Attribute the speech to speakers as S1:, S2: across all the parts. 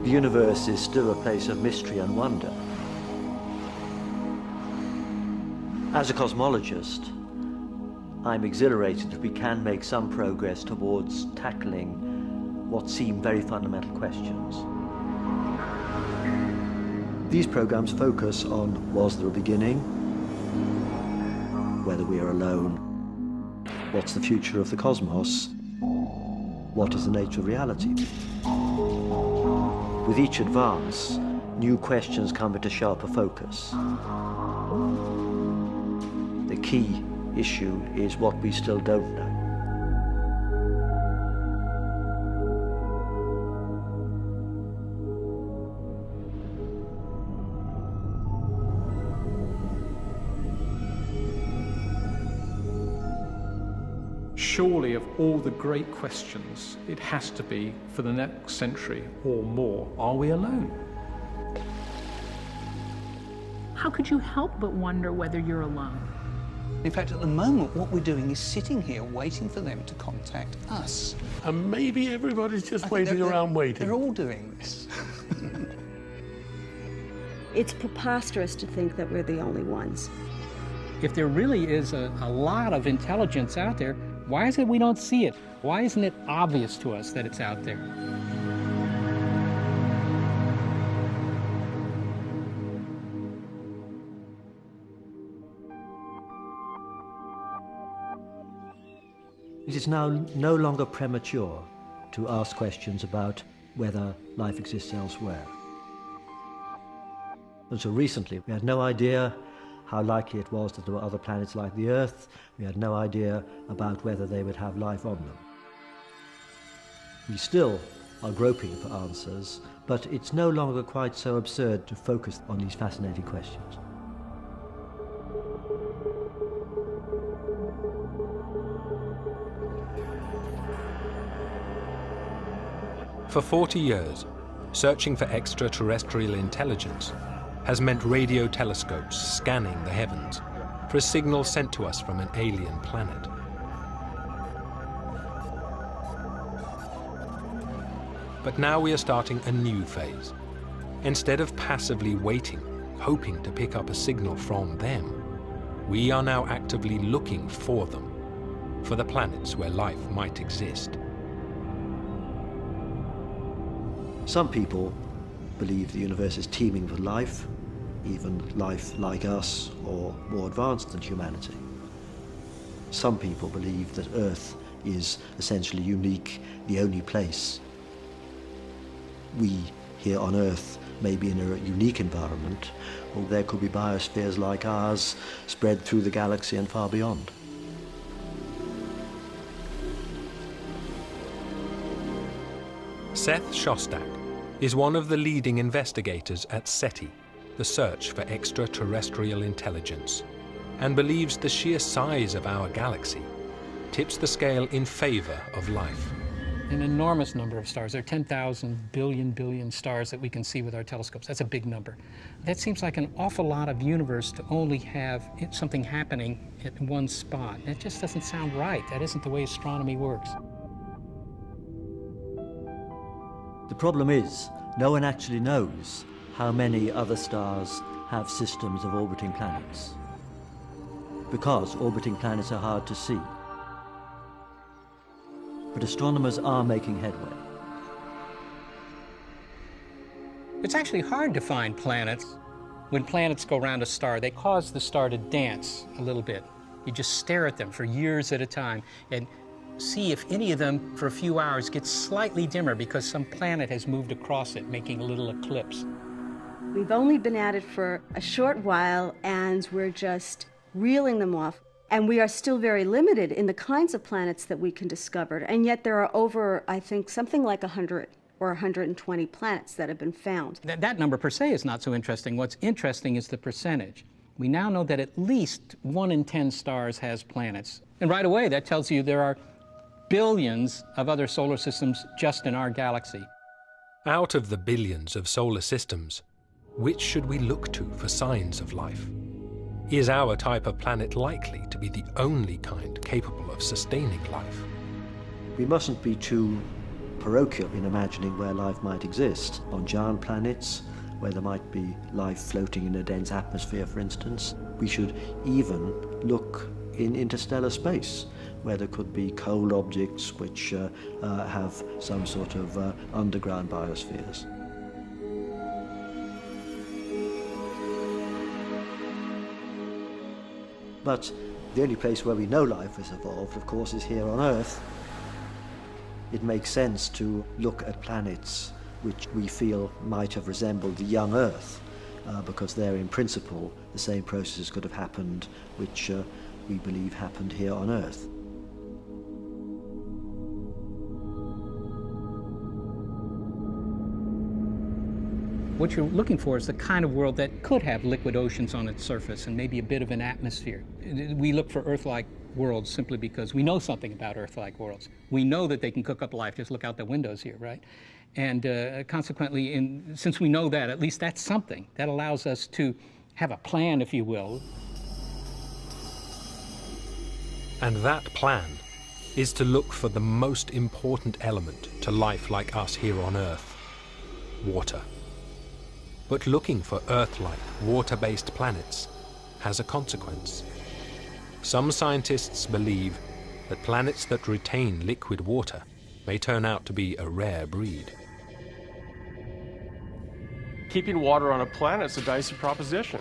S1: The universe is still a place of mystery and wonder. As a cosmologist, I'm exhilarated that we can make some progress towards tackling what seem very fundamental questions. These programs focus on, was there a beginning? Whether we are alone? What's the future of the cosmos? What is the nature of reality? With each advance, new questions come into sharper focus. The key issue is what we still don't know.
S2: Surely, of all the great questions, it has to be, for the next century or more, are we alone?
S3: How could you help but wonder whether you're alone?
S4: In fact, at the moment, what we're doing is sitting here waiting for them to contact us.
S5: And maybe everybody's just waiting around waiting.
S4: They're all doing this.
S6: It's preposterous to think that we're the only ones.
S7: If there really is a lot of intelligence out there, why is it we don't see it? Why isn't it obvious to us that it's out there?
S1: It is now no longer premature to ask questions about whether life exists elsewhere. Until recently, we had no idea how likely it was that there were other planets like the Earth. We had no idea about whether they would have life on them. We still are groping for answers, but it's no longer quite so absurd to focus on these fascinating questions.
S8: For 40 years, searching for extraterrestrial intelligence has meant radio telescopes scanning the heavens for a signal sent to us from an alien planet. But now we are starting a new phase. Instead of passively waiting, hoping to pick up a signal from them, we are now actively looking for them, for the planets where life might exist.
S1: Some people believe the universe is teeming with life, even life like us or more advanced than humanity. Some people believe that Earth is essentially unique, the only place. We here on Earth may be in a unique environment, or there could be biospheres like ours spread through the galaxy and far beyond.
S8: Seth Shostak is one of the leading investigators at SETI, the search for extraterrestrial intelligence, and believes the sheer size of our galaxy tips the scale in favor of life.
S7: An enormous number of stars. There are 10,000 billion stars that we can see with our telescopes. That's a big number. That seems like an awful lot of universe to only have something happening at one spot. That just doesn't sound right. That isn't the way astronomy works.
S1: The problem is, no one actually knows how many other stars have systems of orbiting planets, because orbiting planets are hard to see. But astronomers are making headway.
S7: It's actually hard to find planets. When planets go around a star, they cause the star to dance a little bit. You just stare at them for years at a time and see if any of them, for a few hours, gets slightly dimmer because some planet has moved across it, making a little eclipse.
S6: We've only been at it for a short while, and we're just reeling them off. And we are still very limited in the kinds of planets that we can discover. And yet there are over, I think, something like 100 or 120 planets that have been found.
S7: That number per se is not so interesting. What's interesting is the percentage. We now know that at least 1 in 10 stars has planets. And right away, that tells you there are billions of other solar systems just in our galaxy.
S8: Out of the billions of solar systems, which should we look to for signs of life? Is our type of planet likely to be the only kind capable of sustaining life?
S1: We mustn't be too parochial in imagining where life might exist. On giant planets, where there might be life floating in a dense atmosphere, for instance. We should even look in interstellar space, where there could be cold objects which have some sort of underground biospheres. But the only place where we know life has evolved, of course, is here on Earth. It makes sense to look at planets which we feel might have resembled the young Earth, because there, in principle, the same processes could have happened which we believe happened here on Earth.
S7: What you're looking for is the kind of world that could have liquid oceans on its surface and maybe a bit of an atmosphere. We look for Earth-like worlds simply because we know something about Earth-like worlds. We know that they can cook up life. Just look out the windows here, right? And consequently, since we know that, at least that's something. That allows us to have a plan, if you will.
S8: And that plan is to look for the most important element to life like us here on Earth: water. But looking for Earth-like, water-based planets has a consequence. Some scientists believe that planets that retain liquid water may turn out to be a rare breed.
S9: Keeping water on a planet is a dicey proposition.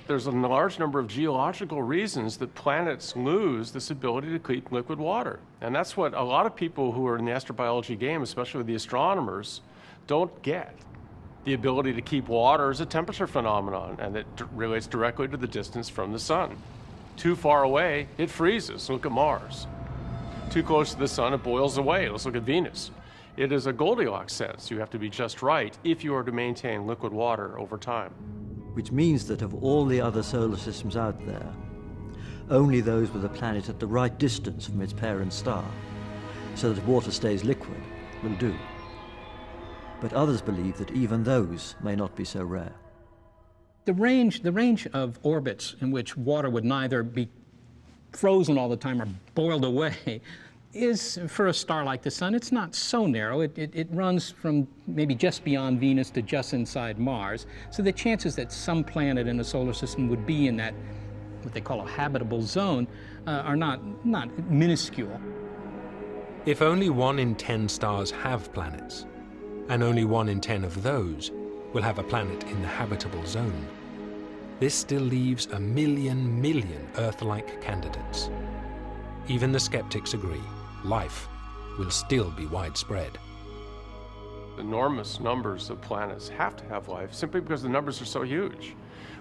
S9: There's a large number of geological reasons that planets lose this ability to keep liquid water. And that's what a lot of people who are in the astrobiology game, especially the astronomers, don't get. The ability to keep water is a temperature phenomenon, and it relates directly to the distance from the sun. Too far away, it freezes. Look at Mars. Too close to the sun, it boils away. Let's look at Venus. It is a Goldilocks sense. You have to be just right if you are to maintain liquid water over time.
S1: Which means that of all the other solar systems out there, only those with a planet at the right distance from its parent star, so that water stays liquid, will do. But others believe that even those may not be so rare.
S7: The range of orbits in which water would neither be frozen all the time or boiled away is, for a star like the Sun, it's not so narrow. It runs from maybe just beyond Venus to just inside Mars. So the chances that some planet in the solar system would be in that, what they call a habitable zone, are not minuscule.
S8: If only 1 in 10 stars have planets, and only 1 in 10 of those will have a planet in the habitable zone, this still leaves a million Earth-like candidates. Even the skeptics agree, life will still be widespread.
S9: Enormous numbers of planets have to have life simply because the numbers are so huge.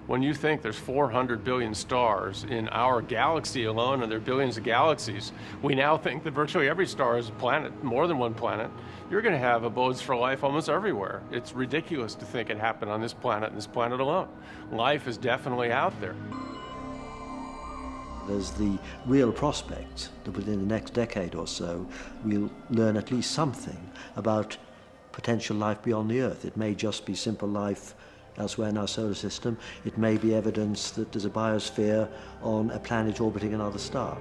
S9: When you think there's 400 billion stars in our galaxy alone, and there are billions of galaxies, we now think that virtually every star is a planet, more than one planet. You're going to have abodes for life almost everywhere. It's ridiculous to think it happened on this planet and this planet alone. Life is definitely out there.
S1: There's the real prospect that within the next decade or so, we'll learn at least something about potential life beyond the Earth. It may just be simple life elsewhere in our solar system. It may be evidence that there's a biosphere on a planet orbiting another star.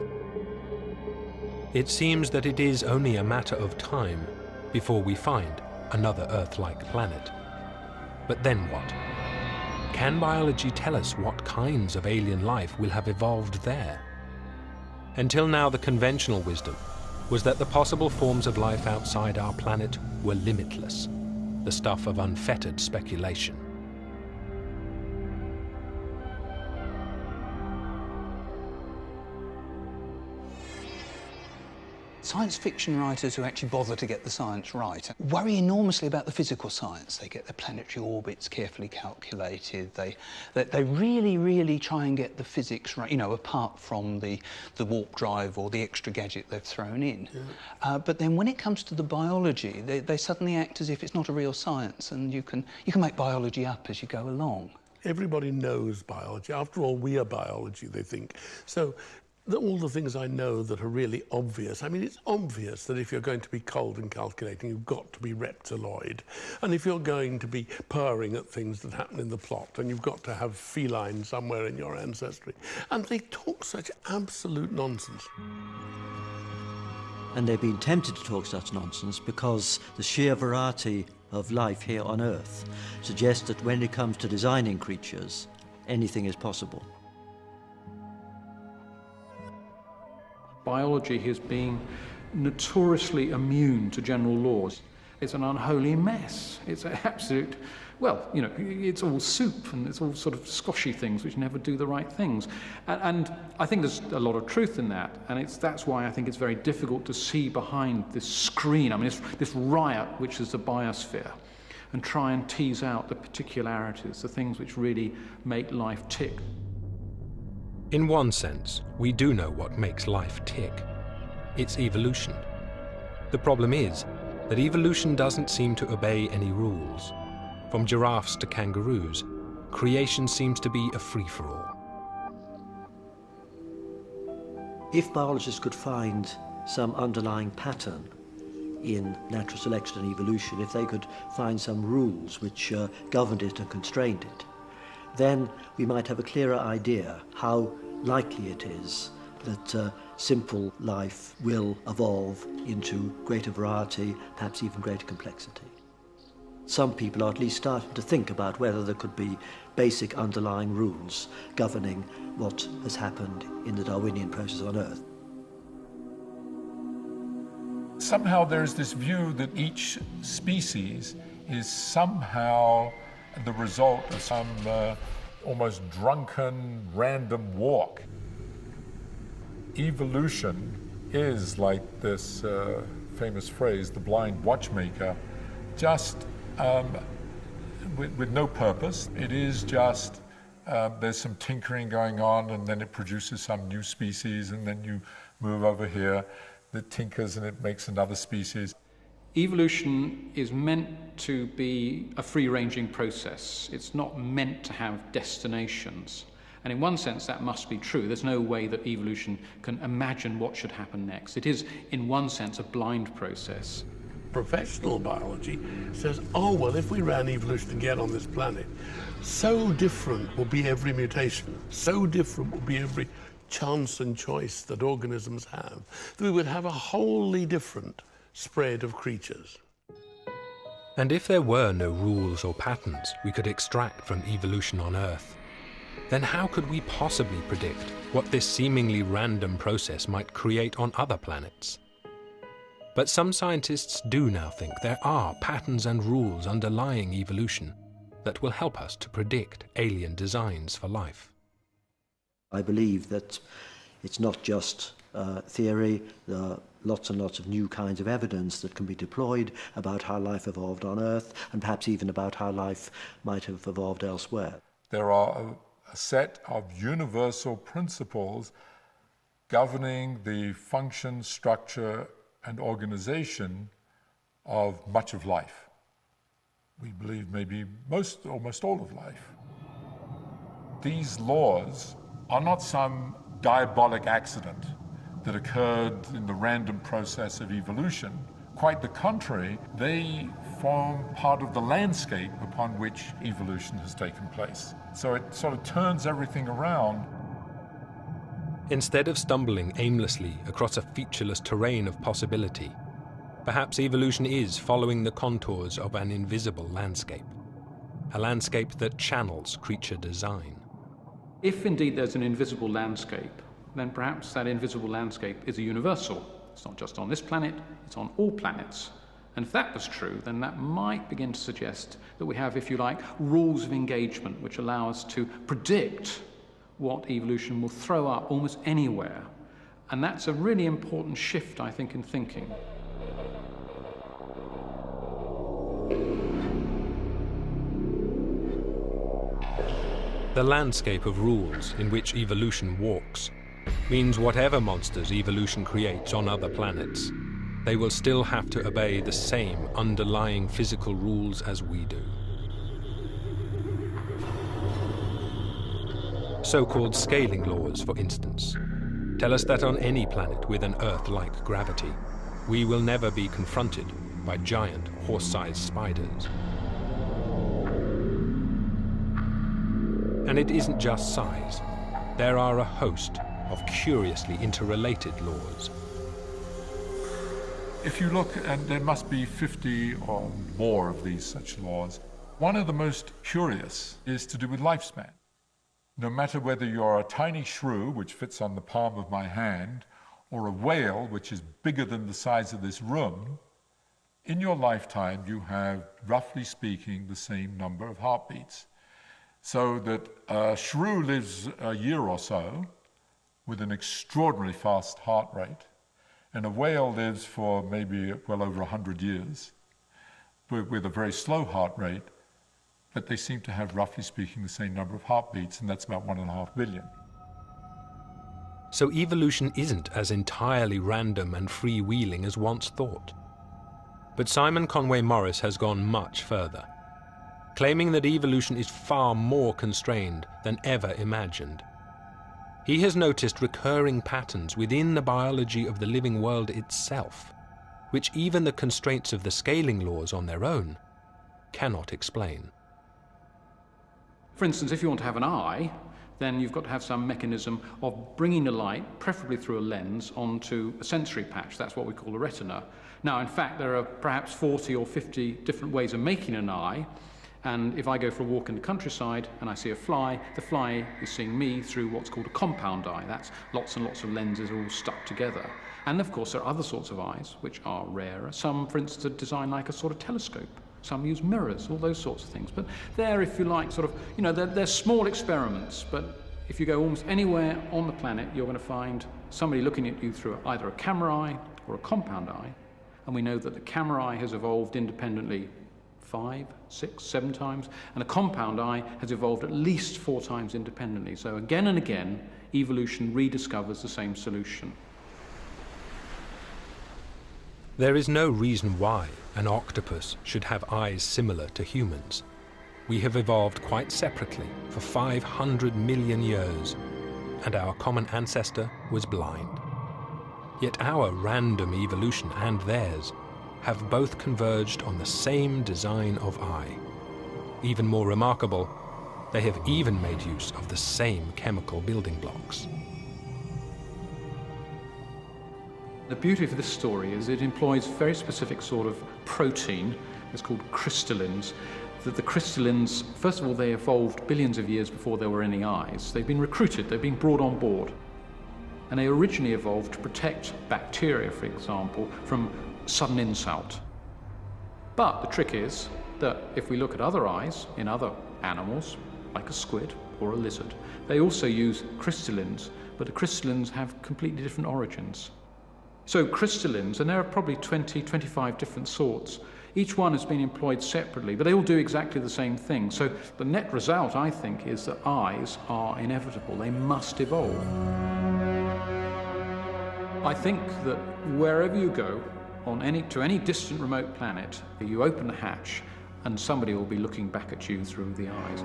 S8: It seems that it is only a matter of time before we find another Earth-like planet. But then what? Can biology tell us what kinds of alien life will have evolved there? Until now, the conventional wisdom was that the possible forms of life outside our planet were limitless, the stuff of unfettered speculation.
S4: Science fiction writers who actually bother to get the science right worry enormously about the physical science. They get the planetary orbits carefully calculated. They really try and get the physics right, you know, apart from the warp drive or the extra gadget they've thrown in. Yeah. But then when it comes to the biology, they suddenly act as if it's not a real science, and you can make biology up as you go along.
S5: Everybody knows biology. After all, we are biology, they think. So all the things I know that are really obvious. I mean, it's obvious that if you're going to be cold and calculating, you've got to be reptiloid. And if you're going to be purring at things that happen in the plot, then you've got to have feline somewhere in your ancestry. And they talk such absolute nonsense.
S1: And they've been tempted to talk such nonsense because the sheer variety of life here on Earth suggests that when it comes to designing creatures, anything is possible.
S2: Biology has been notoriously immune to general laws. It's an unholy mess. It's an absolute, well, you know, it's all soup and it's all sort of squashy things which never do the right things. And I think there's a lot of truth in that. And that's why I think it's very difficult to see behind this screen, I mean, this riot which is the biosphere, and try and tease out the particularities, the things which really make life tick.
S8: In one sense, we do know what makes life tick. It's evolution. The problem is that evolution doesn't seem to obey any rules. From giraffes to kangaroos, creation seems to be a free-for-all.
S1: If biologists could find some underlying pattern in natural selection and evolution, if they could find some rules which governed it and constrained it, then we might have a clearer idea how likely it is that simple life will evolve into greater variety, perhaps even greater complexity. Some people are at least starting to think about whether there could be basic underlying rules governing what has happened in the Darwinian process on Earth.
S10: Somehow there's this view that each species is somehow the result of some almost drunken, random walk. Evolution is like this famous phrase, the blind watchmaker, just with no purpose. It is just, there's some tinkering going on, and then it produces some new species, and then you move over here, that tinkers, and it makes another species.
S2: Evolution is meant to be a free-ranging process. It's not meant to have destinations. And in one sense, that must be true. There's no way that evolution can imagine what should happen next. It is, in one sense, a blind process.
S5: Professional biology says, oh, well, if we ran evolution again on this planet, so different will be every mutation, so different will be every chance and choice that organisms have, that we would have a wholly different spread of creatures.
S8: And if there were no rules or patterns we could extract from evolution on Earth, then how could we possibly predict what this seemingly random process might create on other planets? But some scientists do now think there are patterns and rules underlying evolution that will help us to predict alien designs for life.
S1: I believe that it's not just theory. There are lots and lots of new kinds of evidence that can be deployed about how life evolved on Earth, and perhaps even about how life might have evolved elsewhere.
S10: There are a set of universal principles governing the function, structure, and organization of much of life. We believe maybe almost all of life. These laws are not some diabolic accident that occurred in the random process of evolution. Quite the contrary, they form part of the landscape upon which evolution has taken place. So it sort of turns everything around.
S8: Instead of stumbling aimlessly across a featureless terrain of possibility, perhaps evolution is following the contours of an invisible landscape, a landscape that channels creature design.
S2: If indeed there's an invisible landscape, then perhaps that invisible landscape is a universal. It's not just on this planet, it's on all planets. And if that was true, then that might begin to suggest that we have, if you like, rules of engagement which allow us to predict what evolution will throw up almost anywhere. And that's a really important shift, I think, in thinking.
S8: The landscape of rules in which evolution walks means whatever monsters evolution creates on other planets, they will still have to obey the same underlying physical rules as we do. So-called scaling laws, for instance, tell us that on any planet with an Earth-like gravity, we will never be confronted by giant horse-sized spiders. And it isn't just size. There are a host of curiously interrelated laws.
S10: If you look, and there must be 50 or more of these such laws, one of the most curious is to do with lifespan. No matter whether you're a tiny shrew, which fits on the palm of my hand, or a whale, which is bigger than the size of this room, in your lifetime you have, roughly speaking, the same number of heartbeats. So that a shrew lives a year or so with an extraordinarily fast heart rate, and a whale lives for maybe well over 100 years with a very slow heart rate, but they seem to have, roughly speaking, the same number of heartbeats, and that's about 1.5 billion.
S8: So evolution isn't as entirely random and freewheeling as once thought. But Simon Conway Morris has gone much further, claiming that evolution is far more constrained than ever imagined. He has noticed recurring patterns within the biology of the living world itself, which even the constraints of the scaling laws on their own cannot explain.
S2: For instance, if you want to have an eye, then you've got to have some mechanism of bringing the light, preferably through a lens, onto a sensory patch. That's what we call a retina. Now, in fact, there are perhaps 40 or 50 different ways of making an eye. And if I go for a walk in the countryside and I see a fly, the fly is seeing me through what's called a compound eye. That's lots and lots of lenses all stuck together. And of course, there are other sorts of eyes which are rarer. Some, for instance, are designed like a sort of telescope. Some use mirrors, all those sorts of things. But they're, if you like, sort of, you know, they're small experiments. But if you go almost anywhere on the planet, you're going to find somebody looking at you through either a camera eye or a compound eye. And we know that the camera eye has evolved independently 5, 6, 7 times, and a compound eye has evolved at least 4 times independently. So again and again, evolution rediscovers the same solution.
S8: There is no reason why an octopus should have eyes similar to humans. We have evolved quite separately for 500 million years, and our common ancestor was blind. Yet our random evolution and theirs have both converged on the same design of eye. Even more remarkable, they have even made use of the same chemical building blocks.
S2: The beauty of this story is it employs a very specific sort of protein. It's called crystallins. That the crystallins, first of all, they evolved billions of years before there were any eyes. They've been recruited, they've been brought on board. And they originally evolved to protect bacteria, for example, from sudden insult. But the trick is that if we look at other eyes in other animals, like a squid or a lizard, they also use crystallins, but the crystallins have completely different origins. So crystallins, and there are probably 20, 25 different sorts, each one has been employed separately, but they all do exactly the same thing. So the net result, I think, is that eyes are inevitable. They must evolve. I think that wherever you go, to any distant remote planet, you open the hatch and somebody will be looking back at you through the eyes.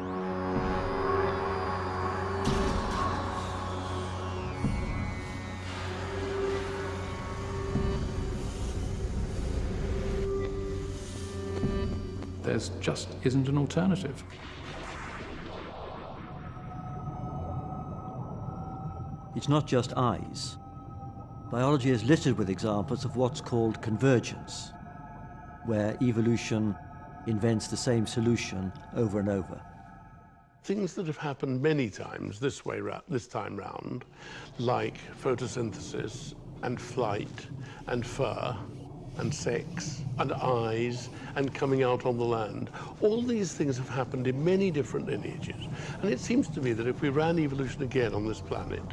S2: There just isn't an alternative.
S1: It's not just eyes. Biology is littered with examples of what's called convergence, where evolution invents the same solution over and over.
S5: Things that have happened many times this time round, like photosynthesis and flight and fur and sex and eyes and coming out on the land. All these things have happened in many different lineages. And it seems to me that if we ran evolution again on this planet,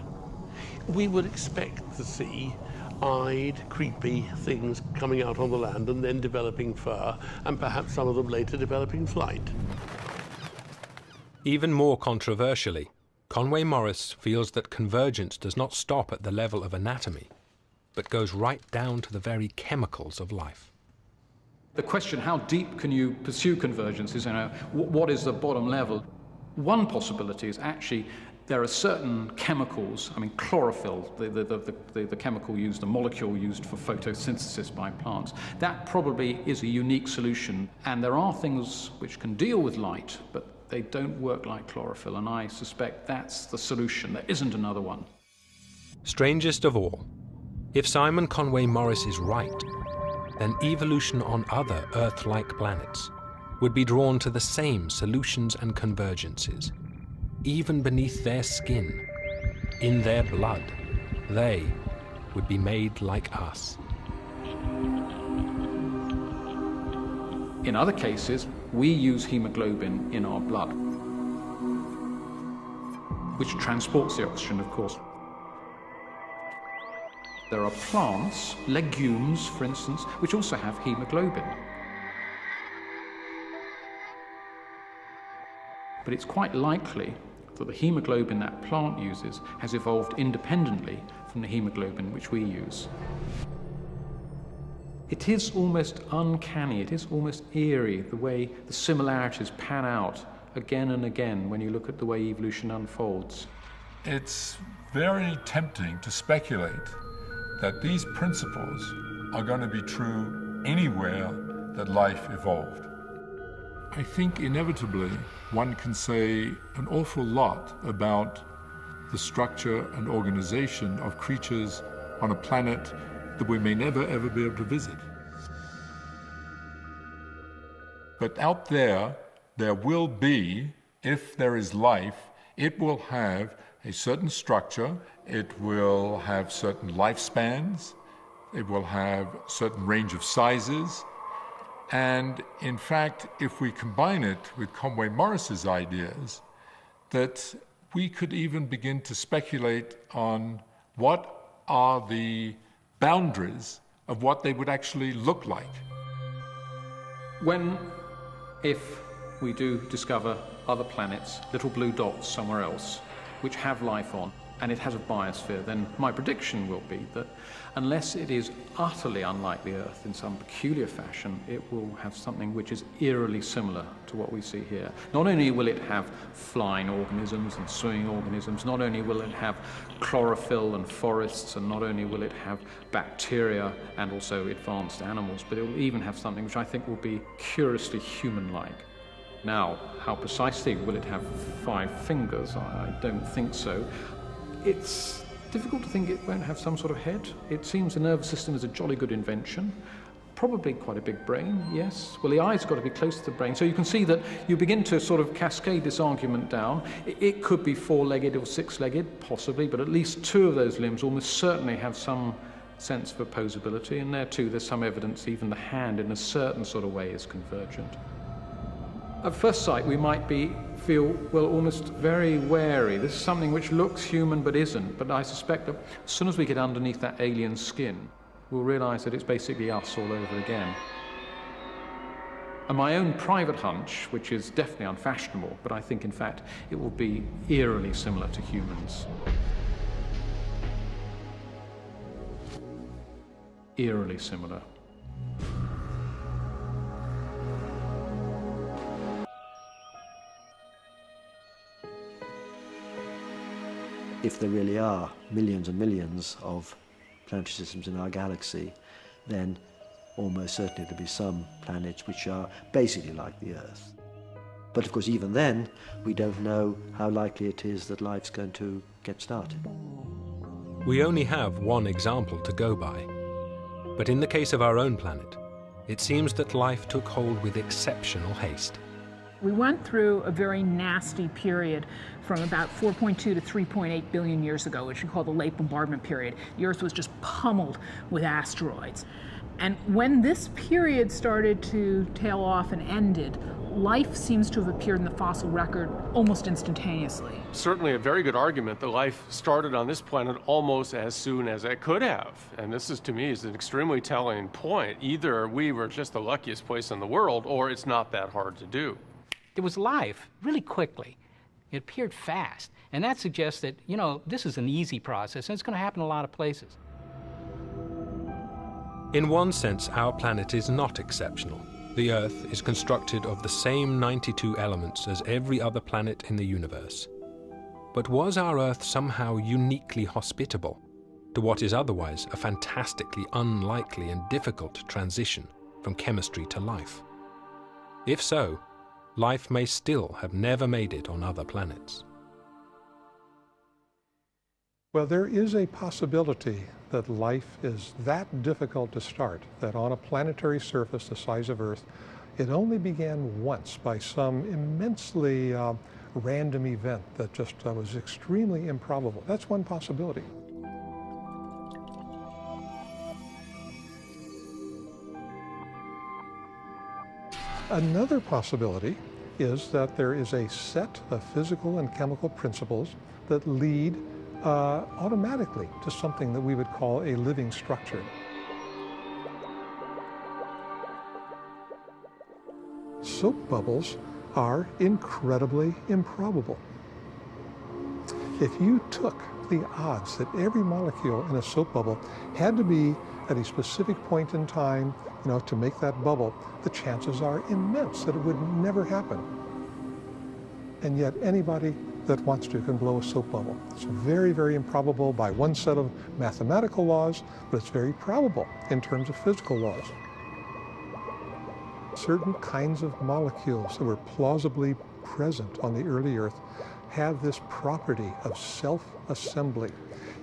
S5: we would expect to see eyed, creepy things coming out on the land and then developing fur, and perhaps some of them later developing flight.
S8: Even more controversially, Conway Morris feels that convergence does not stop at the level of anatomy, but goes right down to the very chemicals of life.
S2: The question, how deep can you pursue convergence, is, what is the bottom level? One possibility is actually There are certain chemicals, I mean chlorophyll, the chemical used, the molecule used for photosynthesis by plants, that probably is a unique solution. And there are things which can deal with light, but they don't work like chlorophyll, and I suspect that's the solution. There isn't another one.
S8: Strangest of all, if Simon Conway Morris is right, then evolution on other Earth-like planets would be drawn to the same solutions and convergences. Even beneath their skin, in their blood, they would be made like us.
S2: In other cases, we use hemoglobin in our blood, which transports the oxygen, of course. There are plants, legumes, for instance, which also have hemoglobin. But it's quite likely that the hemoglobin that plant uses has evolved independently from the hemoglobin which we use. It is almost uncanny, it is almost eerie, the way the similarities pan out again and again when you look at the way evolution unfolds.
S10: It's very tempting to speculate that these principles are going to be true anywhere that life evolved. I think inevitably one can say an awful lot about the structure and organization of creatures on a planet that we may never ever be able to visit. But out there will be, if there is life, it will have a certain structure, it will have certain lifespans, it will have a certain range of sizes. And in fact, if we combine it with Conway Morris's ideas, that we could even begin to speculate on what are the boundaries of what they would actually look like.
S2: If we do discover other planets, little blue dots somewhere else, which have life on, and it has a biosphere, then my prediction will be that unless it is utterly unlike the Earth in some peculiar fashion, it will have something which is eerily similar to what we see here. Not only will it have flying organisms and swimming organisms, not only will it have chlorophyll and forests, and not only will it have bacteria and also advanced animals, but it will even have something which I think will be curiously human-like. Now, how precisely will it have 5 fingers? I don't think so. It's difficult to think it won't have some sort of head. It seems the nervous system is a jolly good invention. Probably quite a big brain, yes. Well, the eye's got to be close to the brain. So you can see that you begin to sort of cascade this argument down. It could be 4-legged or 6-legged, possibly, but at least 2 of those limbs almost certainly have some sense of opposability. And there, too, there's some evidence even the hand in a certain sort of way is convergent. At first sight, we might feel, well, almost very wary. This is something which looks human but isn't. But I suspect that as soon as we get underneath that alien skin, we'll realize that it's basically us all over again. And my own private hunch, which is definitely unfashionable, but I think, in fact, it will be eerily similar to humans. Eerily similar.
S1: If there really are millions and millions of planetary systems in our galaxy, then almost certainly there'll be some planets which are basically like the Earth. But of course, even then, we don't know how likely it is that life's going to get started.
S8: We only have one example to go by. But in the case of our own planet, it seems that life took hold with exceptional haste.
S3: We went through a very nasty period from about 4.2 to 3.8 billion years ago, which we call the late bombardment period. The Earth was just pummeled with asteroids. And when this period started to tail off and ended, life seems to have appeared in the fossil record almost instantaneously.
S9: Certainly a very good argument that life started on this planet almost as soon as it could have. And this is, to me, is an extremely telling point. Either we were just the luckiest place in the world, or it's not that hard to do.
S7: There was life really quickly. It appeared fast. And that suggests that, this is an easy process, and it's going to happen in a lot of places.
S8: In one sense, our planet is not exceptional. The Earth is constructed of the same 92 elements as every other planet in the universe. But was our Earth somehow uniquely hospitable to what is otherwise a fantastically unlikely and difficult transition from chemistry to life? If so, life may still have never made it on other planets.
S11: Well, there is a possibility that life is that difficult to start, that on a planetary surface the size of Earth, it only began once by some immensely random event that just was extremely improbable. That's one possibility. Another possibility is that there is a set of physical and chemical principles that lead automatically to something that we would call a living structure. Soap bubbles are incredibly improbable. If you took the odds that every molecule in a soap bubble had to be at a specific point in time, to make that bubble, the chances are immense that it would never happen. And yet anybody that wants to can blow a soap bubble. It's very, very improbable by one set of mathematical laws, but it's very probable in terms of physical laws. Certain kinds of molecules that were plausibly present on the early Earth have this property of self-assembly.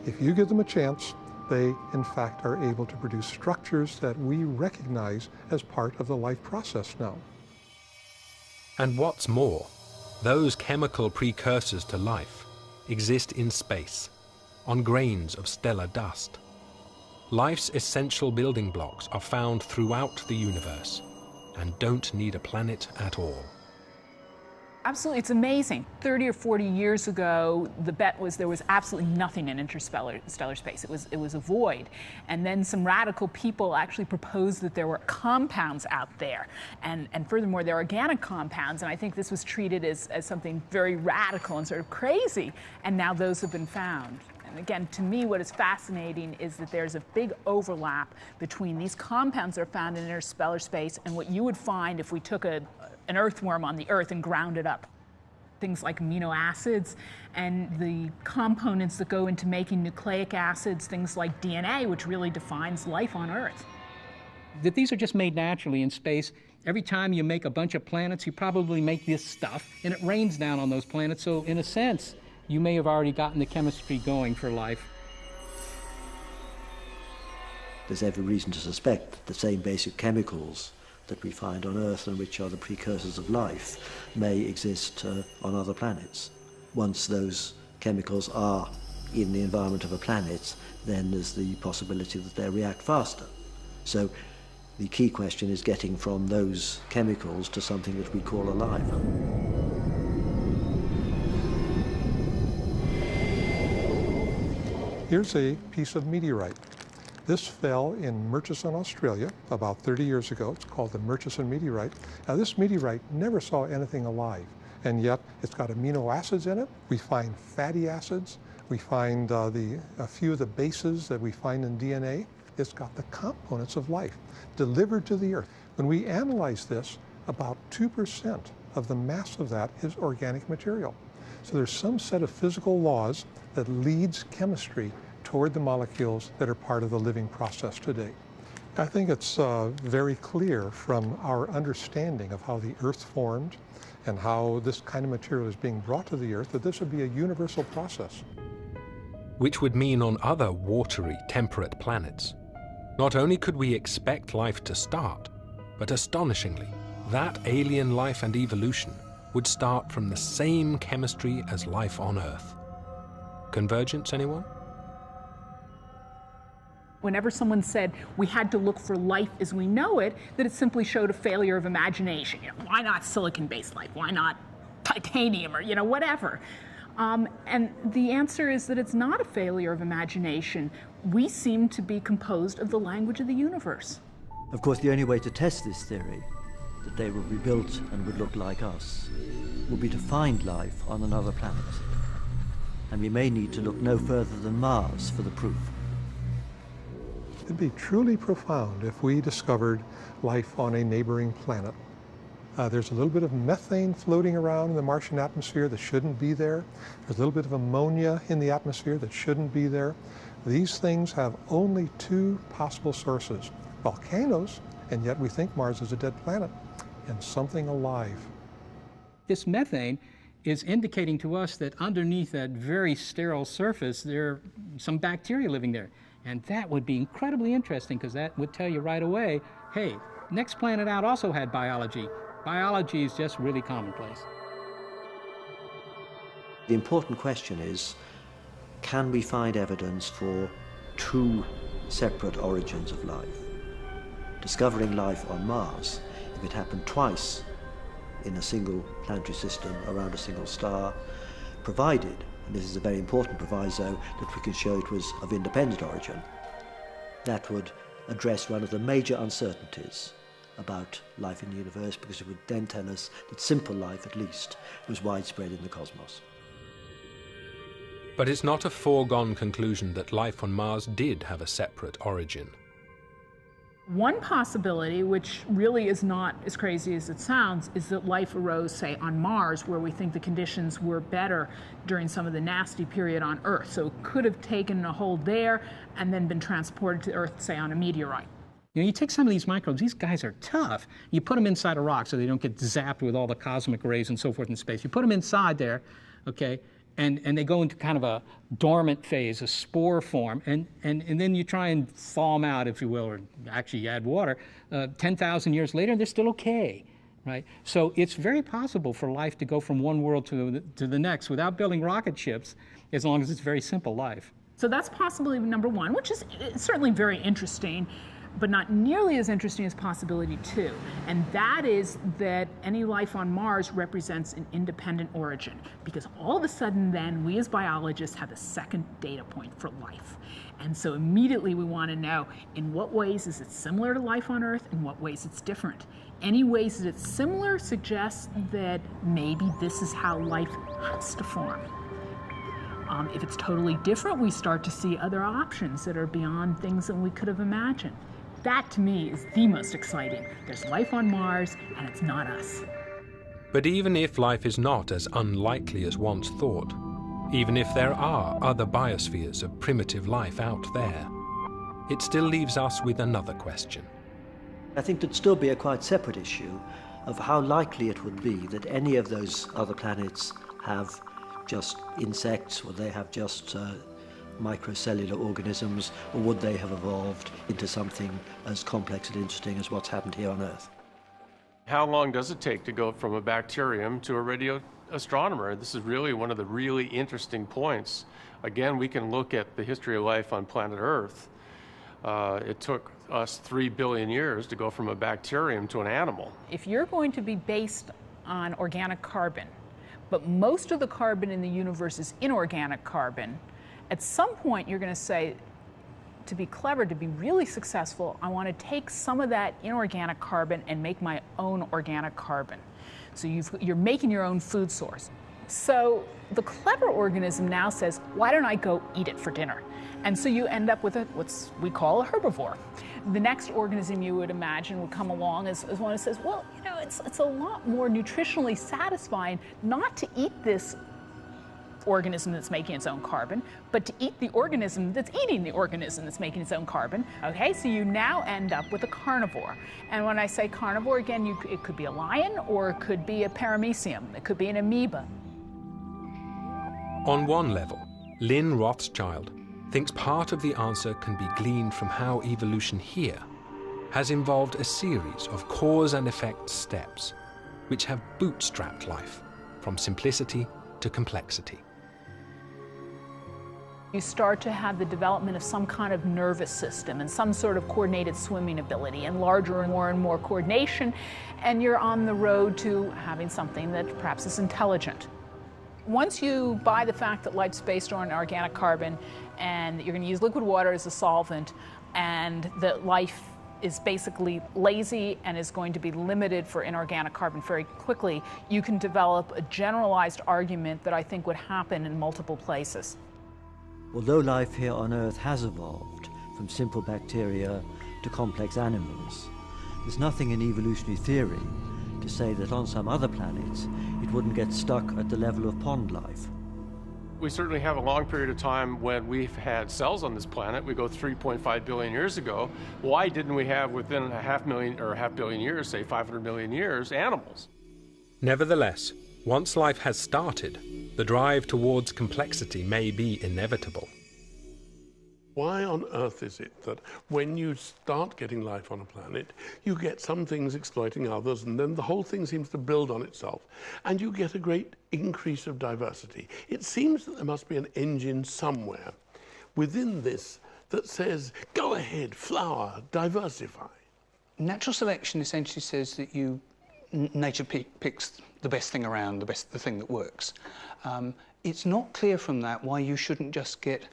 S11: If you give them a chance, they in fact are able to produce structures that we recognize as part of the life process now.
S8: And what's more, those chemical precursors to life exist in space, on grains of stellar dust. Life's essential building blocks are found throughout the universe and don't need a planet at all.
S3: Absolutely, it's amazing. 30 or 40 years ago, the bet was there was absolutely nothing in interstellar space. It was a void. And then some radical people actually proposed that there were compounds out there. And furthermore, they're organic compounds. And I think this was treated as something very radical and sort of crazy. And now those have been found. And again, to me, what is fascinating is that there's a big overlap between these compounds that are found in interstellar space and what you would find if we took an earthworm on the Earth and ground it up. Things like amino acids and the components that go into making nucleic acids, things like DNA, which really defines life on Earth.
S7: That these are just made naturally in space. Every time you make a bunch of planets, you probably make this stuff, and it rains down on those planets. So in a sense, you may have already gotten the chemistry going for life.
S1: There's every reason to suspect that the same basic chemicals that we find on Earth and which are the precursors of life may exist on other planets. Once those chemicals are in the environment of a planet, then there's the possibility that they'll react faster. So the key question is getting from those chemicals to something that we call alive.
S11: Here's a piece of meteorite. This fell in Murchison, Australia, about 30 years ago. It's called the Murchison meteorite. Now, this meteorite never saw anything alive, and yet it's got amino acids in it. We find fatty acids. We find a few of the bases that we find in DNA. It's got the components of life delivered to the Earth. When we analyze this, about 2% of the mass of that is organic material. So there's some set of physical laws that leads chemistry toward the molecules that are part of the living process today. I think it's very clear from our understanding of how the Earth formed and how this kind of material is being brought to the Earth that this would be a universal process.
S8: Which would mean on other watery, temperate planets, not only could we expect life to start, but astonishingly, that alien life and evolution would start from the same chemistry as life on Earth. Convergence, anyone?
S3: Whenever someone said we had to look for life as we know it, that it simply showed a failure of imagination. Why not silicon-based life? Why not titanium or whatever? And the answer is that it's not a failure of imagination. We seem to be composed of the language of the universe.
S1: Of course, the only way to test this theory, that they would be built and would look like us, would be to find life on another planet. And we may need to look no further than Mars for the proof.
S11: It'd be truly profound if we discovered life on a neighboring planet. There's a little bit of methane floating around in the Martian atmosphere that shouldn't be there. There's a little bit of ammonia in the atmosphere that shouldn't be there. These things have only two possible sources: volcanoes, and yet we think Mars is a dead planet, and something alive.
S7: This methane is indicating to us that underneath that very sterile surface, there are some bacteria living there. And that would be incredibly interesting, because that would tell you right away, hey, next planet out also had biology. Biology is just really commonplace.
S1: The important question is, can we find evidence for two separate origins of life? Discovering life on Mars, if it happened twice in a single planetary system around a single star, provided, and this is a very important proviso, that we can show it was of independent origin, that would address one of the major uncertainties about life in the universe, because it would then tell us that simple life, at least, was widespread in the cosmos.
S8: But it's not a foregone conclusion that life on Mars did have a separate origin.
S3: One possibility, which really is not as crazy as it sounds, is that life arose, say, on Mars, where we think the conditions were better during some of the nasty period on Earth. So it could have taken a hold there and then been transported to Earth, say, on a meteorite.
S7: You know, you take some of these microbes, these guys are tough. You put them inside a rock so they don't get zapped with all the cosmic rays and so forth in space. You put them inside there, okay, and they go into kind of a dormant phase, a spore form, and then you try and thaw them out, if you will, or actually you add water. 10,000 years later, they're still okay, right? So it's very possible for life to go from one world to the next without building rocket ships, as long as it's very simple life.
S3: So that's possibility number one, which is certainly very interesting, but not nearly as interesting as possibility two. And that is that any life on Mars represents an independent origin, because all of a sudden then we as biologists have a second data point for life. And so immediately we want to know, in what ways is it similar to life on Earth, in what ways it's different. Any ways that it's similar suggests that maybe this is how life has to form. If it's totally different, we start to see other options that are beyond things that we could have imagined. That, to me, is the most exciting. There's life on Mars, and it's not us.
S8: But even if life is not as unlikely as once thought, even if there are other biospheres of primitive life out there, it still leaves us with another question.
S1: I think there'd still be a quite separate issue of how likely it would be that any of those other planets have just insects, or they have just microcellular organisms, or would they have evolved into something as complex and interesting as what's happened here on Earth?
S9: How long does it take to go from a bacterium to a radio astronomer? This is really one of the really interesting points. Again, we can look at the history of life on planet Earth. It took us 3 billion years to go from a bacterium to an animal.
S3: If you're going to be based on organic carbon, but most of the carbon in the universe is inorganic carbon, at some point you're going to say, to be clever, to be really successful, I want to take some of that inorganic carbon and make my own organic carbon. So you're making your own food source. So the clever organism now says, why don't I go eat it for dinner? And so you end up with what we call a herbivore. The next organism you would imagine would come along as one that says, well, you know, it's a lot more nutritionally satisfying not to eat this organism that's making its own carbon, but to eat the organism that's eating the organism that's making its own carbon. Okay, so you now end up with a carnivore. And when I say carnivore, again, it could be a lion, or it could be a paramecium, it could be an amoeba.
S8: On one level, Lynn Rothschild thinks part of the answer can be gleaned from how evolution here has involved a series of cause and effect steps which have bootstrapped life from simplicity to complexity.
S3: You start to have the development of some kind of nervous system and some sort of coordinated swimming ability and more coordination, and you're on the road to having something that perhaps is intelligent. Once you buy the fact that life's based on organic carbon and that you're going to use liquid water as a solvent, and that life is basically lazy and is going to be limited for inorganic carbon very quickly, you can develop a generalized argument that I think would happen in multiple places.
S1: Although life here on Earth has evolved from simple bacteria to complex animals, there's nothing in evolutionary theory to say that on some other planets it wouldn't get stuck at the level of pond life.
S9: We certainly have a long period of time when we've had cells on this planet. We go 3.5 billion years ago. Why didn't we have within a half billion years, say 500 million years, animals?
S8: Nevertheless, once life has started, the drive towards complexity may be inevitable.
S5: Why on earth is it that when you start getting life on a planet, you get some things exploiting others, and then the whole thing seems to build on itself, and you get a great increase of diversity? It seems that there must be an engine somewhere within this that says, go ahead, flower, diversify.
S4: Natural selection essentially says that nature picks the best thing around, the thing that works. It's not clear from that why you shouldn't just get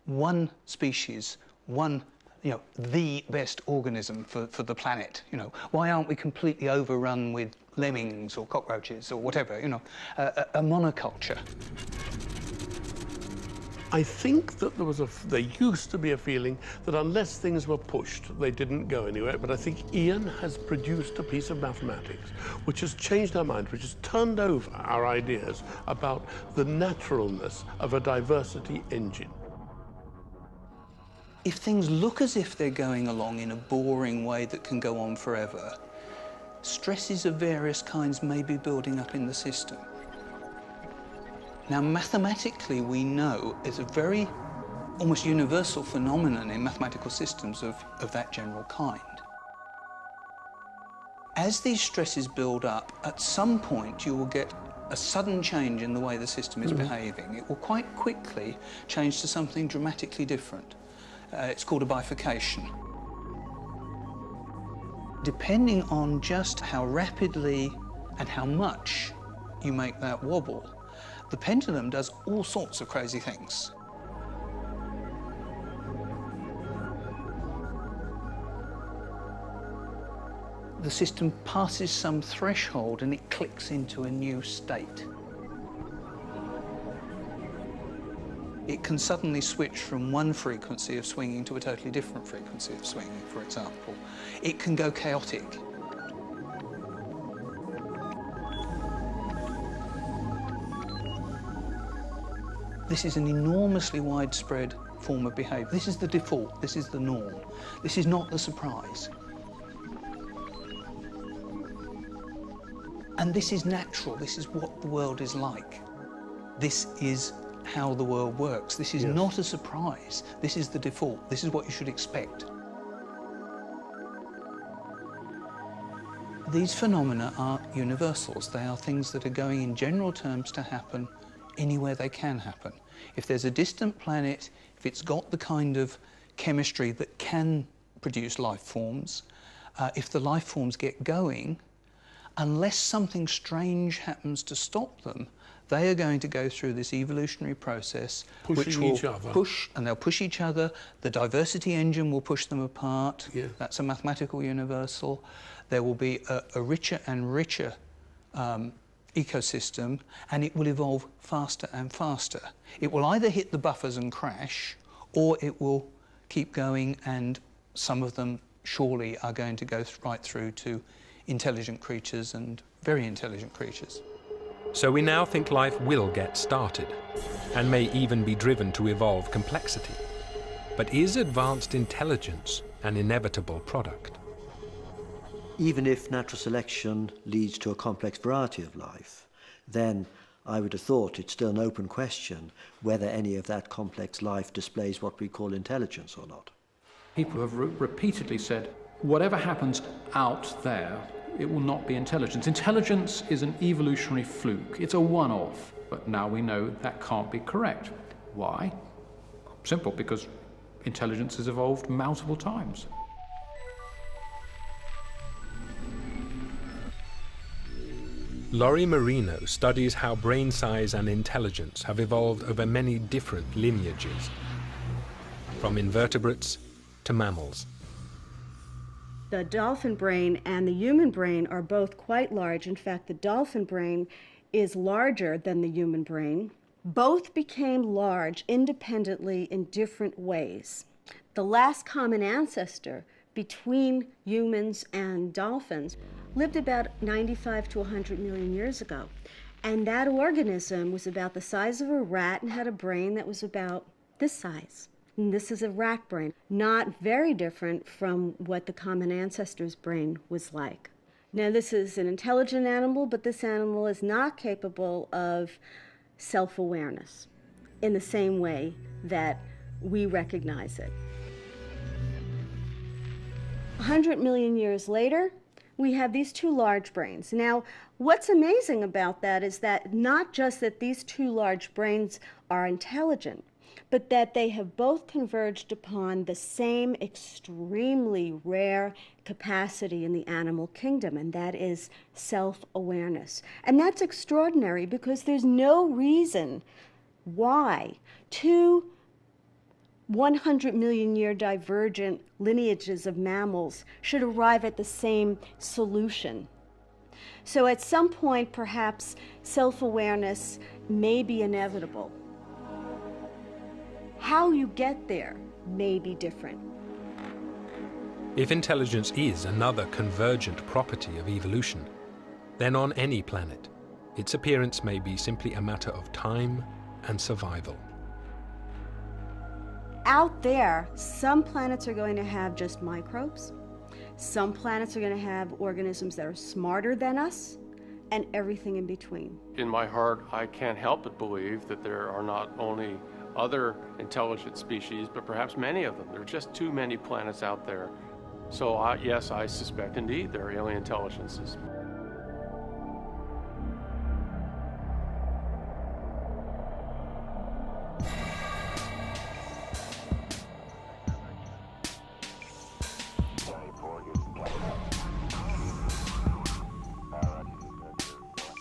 S4: one species, the best organism for the planet. Why aren't we completely overrun with lemmings or cockroaches or whatever? A monoculture.
S5: I think that there used to be a feeling that unless things were pushed, they didn't go anywhere. But I think Ian has produced a piece of mathematics which has changed our mind, which has turned over our ideas about the naturalness of a diversity engine.
S4: If things look as if they're going along in a boring way that can go on forever, stresses of various kinds may be building up in the system. Now, mathematically, we know there's a very almost universal phenomenon in mathematical systems of that general kind. As these stresses build up, at some point you will get a sudden change in the way the system is behaving. It will quite quickly change to something dramatically different. It's called a bifurcation. Depending on just how rapidly and how much you make that wobble, the pendulum does all sorts of crazy things. The system passes some threshold and it clicks into a new state. It can suddenly switch from one frequency of swinging to a totally different frequency of swinging, for example. It can go chaotic. This is an enormously widespread form of behaviour. This is the default, this is the norm. This is not the surprise. And this is natural, this is what the world is like. This is how the world works. This is not a surprise. This is the default. This is what you should expect. These phenomena are universals. They are things that are going in general terms to happen anywhere they can happen. If there's a distant planet, if it's got the kind of chemistry that can produce life forms, if the life forms get going, unless something strange happens to stop them, they are going to go through this evolutionary process which will push, and they'll push each other. The diversity engine will push them apart. That's a mathematical universal. There will be a richer and richer ecosystem, and it will evolve faster and faster. It will either hit the buffers and crash, or it will keep going, and some of them surely are going to go right through to intelligent creatures and very intelligent creatures.
S8: So we now think life will get started, and may even be driven to evolve complexity. But is advanced intelligence an inevitable product?
S1: Even if natural selection leads to a complex variety of life, then I would have thought it's still an open question whether any of that complex life displays what we call intelligence or not.
S2: People have repeatedly said, whatever happens out there, it will not be intelligence. Intelligence is an evolutionary fluke. It's a one-off. But now we know that can't be correct. Why? Simple, because intelligence has evolved multiple times.
S8: Lori Marino studies how brain size and intelligence have evolved over many different lineages, from invertebrates to mammals.
S6: The dolphin brain and the human brain are both quite large. In fact, the dolphin brain is larger than the human brain. Both became large independently in different ways. The last common ancestor between humans and dolphins lived about 95 to 100 million years ago. And that organism was about the size of a rat and had a brain that was about this size. And this is a rat brain, not very different from what the common ancestor's brain was like. Now, this is an intelligent animal, but this animal is not capable of self-awareness in the same way that we recognize it. 100 million years later, we have these two large brains. Now, what's amazing about that is that not just that these two large brains are intelligent, but that they have both converged upon the same extremely rare capacity in the animal kingdom, and that is self-awareness. And that's extraordinary because there's no reason why two 100 million year divergent lineages of mammals should arrive at the same solution. So at some point, perhaps self-awareness may be inevitable. How you get there may be different.
S8: If intelligence is another convergent property of evolution, then on any planet, its appearance may be simply a matter of time and survival.
S6: Out there, some planets are going to have just microbes. Some planets are going to have organisms that are smarter than us, and everything in between.
S9: In my heart, I can't help but believe that there are not only other intelligent species, but perhaps many of them. There are just too many planets out there. So yes, I suspect indeed there are alien intelligences.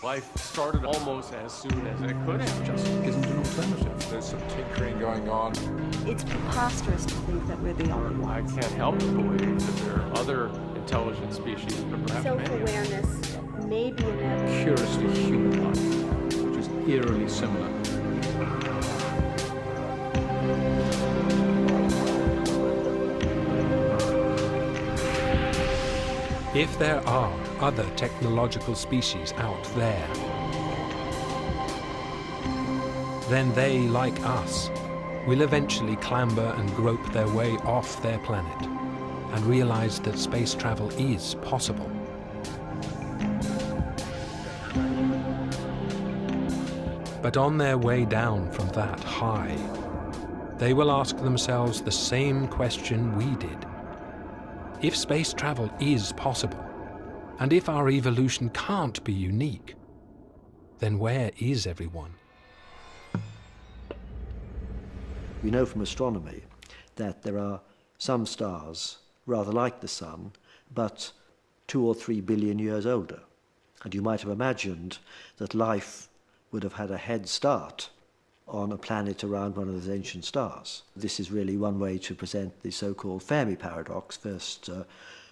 S9: Life started almost as soon as it could have.
S2: Just isn't an alternative.
S10: There's some tinkering going on.
S6: It's preposterous to think that we're the only ones.
S9: I can't help but believe that there are other intelligent species, but perhaps many.
S6: Self-awareness may be inevitable.
S2: Curiously human-like, which is eerily similar.
S8: If there are other technological species out there, then they, like us, will eventually clamber and grope their way off their planet and realize that space travel is possible. But on their way down from that high, they will ask themselves the same question we did. If space travel is possible, and if our evolution can't be unique, then where is everyone?
S1: We know from astronomy that there are some stars rather like the Sun, but 2 or 3 billion years older. And you might have imagined that life would have had a head start on a planet around one of those ancient stars. This is really one way to present the so-called Fermi paradox, first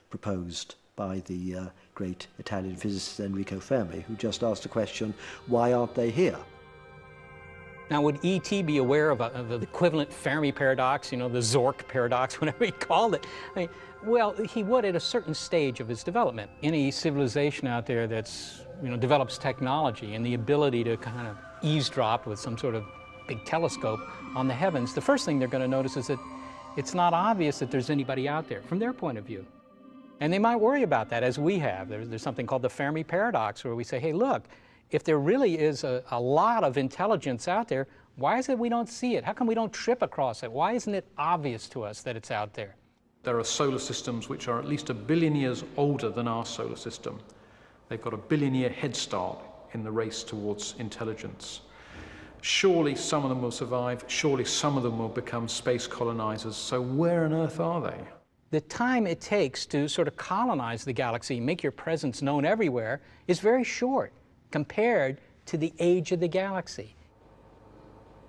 S1: proposed by the great Italian physicist Enrico Fermi, who just asked the question, why aren't they here?
S7: Now, would E.T. be aware of the equivalent Fermi paradox, you know, the Zork paradox, whatever he called it? I mean, well, he would at a certain stage of his development. Any civilization out there that's, you know, develops technology and the ability to kind of eavesdrop with some sort of big telescope on the heavens, the first thing they're going to notice is that it's not obvious that there's anybody out there from their point of view. And they might worry about that, as we have. There's something called the Fermi paradox, where we say, hey, look, if there really is a lot of intelligence out there, why is it we don't see it? How come we don't trip across it? Why isn't it obvious to us that it's out there?
S2: There are solar systems which are at least 1 billion years older than our solar system. They've got a 1 billion year head start in the race towards intelligence. Surely some of them will survive, surely some of them will become space colonizers, so where on earth are they?
S7: The time it takes to sort of colonize the galaxy, make your presence known everywhere, is very short compared to the age of the galaxy.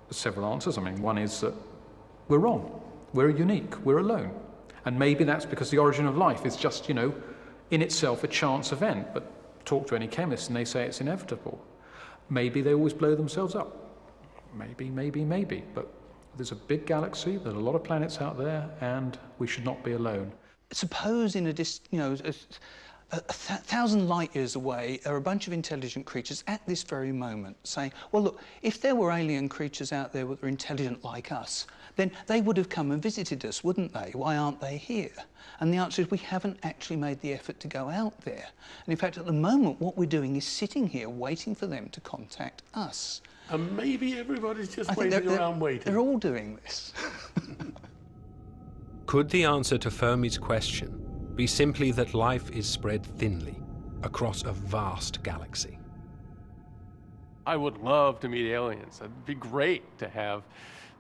S2: There's several answers. I mean, one is that we're wrong, we're unique, we're alone. And maybe that's because the origin of life is just, you know, in itself a chance event, but talk to any chemist and they say it's inevitable. Maybe they always blow themselves up. Maybe, but there's a big galaxy, there's a lot of planets out there, and we should not be alone.
S4: suppose in a 1,000 light years away are a bunch of intelligent creatures at this very moment saying, well, look, if there were alien creatures out there that were intelligent like us, then they would have come and visited us, wouldn't they? Why aren't they here? And the answer is we haven't actually made the effort to go out there. And in fact, at the moment, what we're doing is sitting here waiting for them to contact us.
S5: And maybe everybody's just waiting around waiting.
S4: They're all doing this.
S8: Could the answer to Fermi's question be simply that life is spread thinly across a vast galaxy?
S9: I would love to meet aliens. It'd be great to have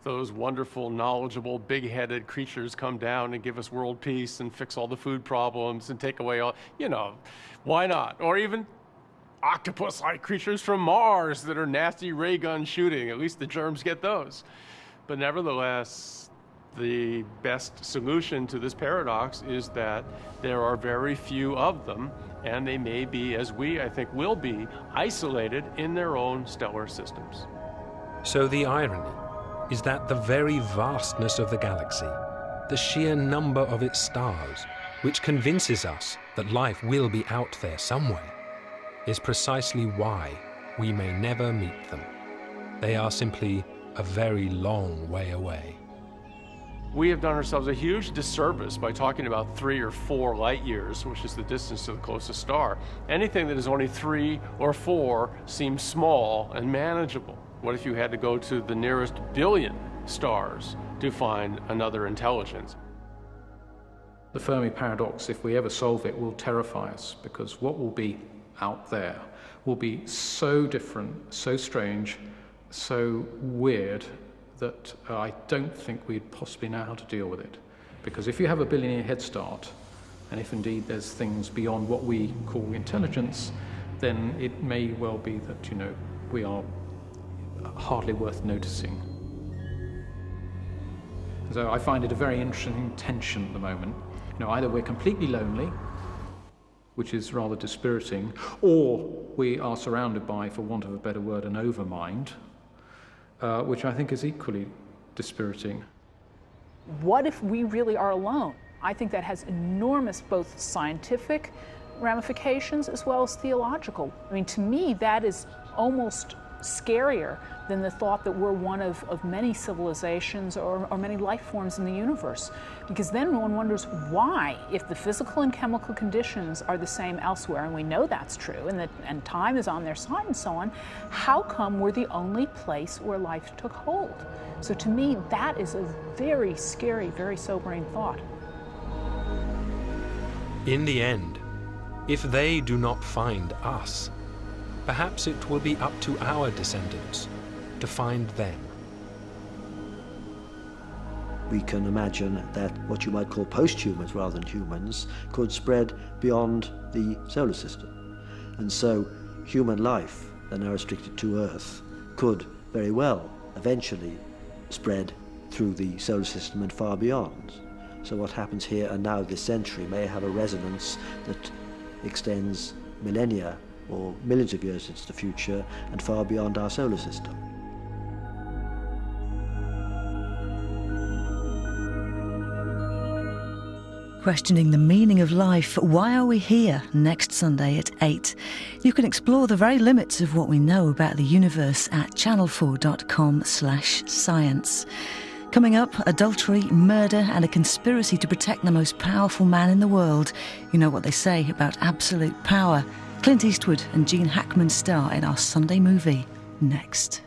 S9: those wonderful, knowledgeable, big-headed creatures come down and give us world peace and fix all the food problems and take away all, why not? Or even octopus-like creatures from Mars that are nasty ray gun shooting. At least the germs get those. But nevertheless, the best solution to this paradox is that there are very few of them, and they may be, as we, I think, will be, isolated in their own stellar systems.
S8: So the irony is that the very vastness of the galaxy, the sheer number of its stars, which convinces us that life will be out there somewhere, is precisely why we may never meet them. They are simply a very long way away.
S9: We have done ourselves a huge disservice by talking about 3 or 4 light years, which is the distance to the closest star. Anything that is only 3 or 4 seems small and manageable. What if you had to go to the nearest billion stars to find another intelligence?
S2: The Fermi paradox, if we ever solve it, will terrify us, because what will be out there will be so different, so strange, so weird, that I don't think we'd possibly know how to deal with it. Because if you have a billion-year head start, and if indeed there's things beyond what we call intelligence, then it may well be that, we are hardly worth noticing. So I find it a very interesting tension at the moment. Either we're completely lonely, which is rather dispiriting, or we are surrounded by, for want of a better word, an overmind, which I think is equally dispiriting.
S3: What if we really are alone? I think that has enormous both scientific ramifications as well as theological. I mean, to me, that is almost scarier than the thought that we're one of many civilizations or many life forms in the universe. Because then one wonders why, if the physical and chemical conditions are the same elsewhere, and we know that's true, and time is on their side and so on, how come we're the only place where life took hold? So to me, that is a very scary, very sobering thought.
S8: In the end, if they do not find us, perhaps it will be up to our descendants to find them.
S1: We can imagine that what you might call post-humans rather than humans could spread beyond the solar system. And so human life, though now restricted to Earth, could very well eventually spread through the solar system and far beyond. So what happens here and now this century may have a resonance that extends millennia or millions of years into the future and far beyond our solar system.
S12: Questioning the meaning of life, Why Are We Here? Next Sunday at 8. You can explore the very limits of what we know about the universe at channel4.com/science. Coming up, adultery, murder and a conspiracy to protect the most powerful man in the world. You know what they say about absolute power. Clint Eastwood and Gene Hackman star in our Sunday movie. Next.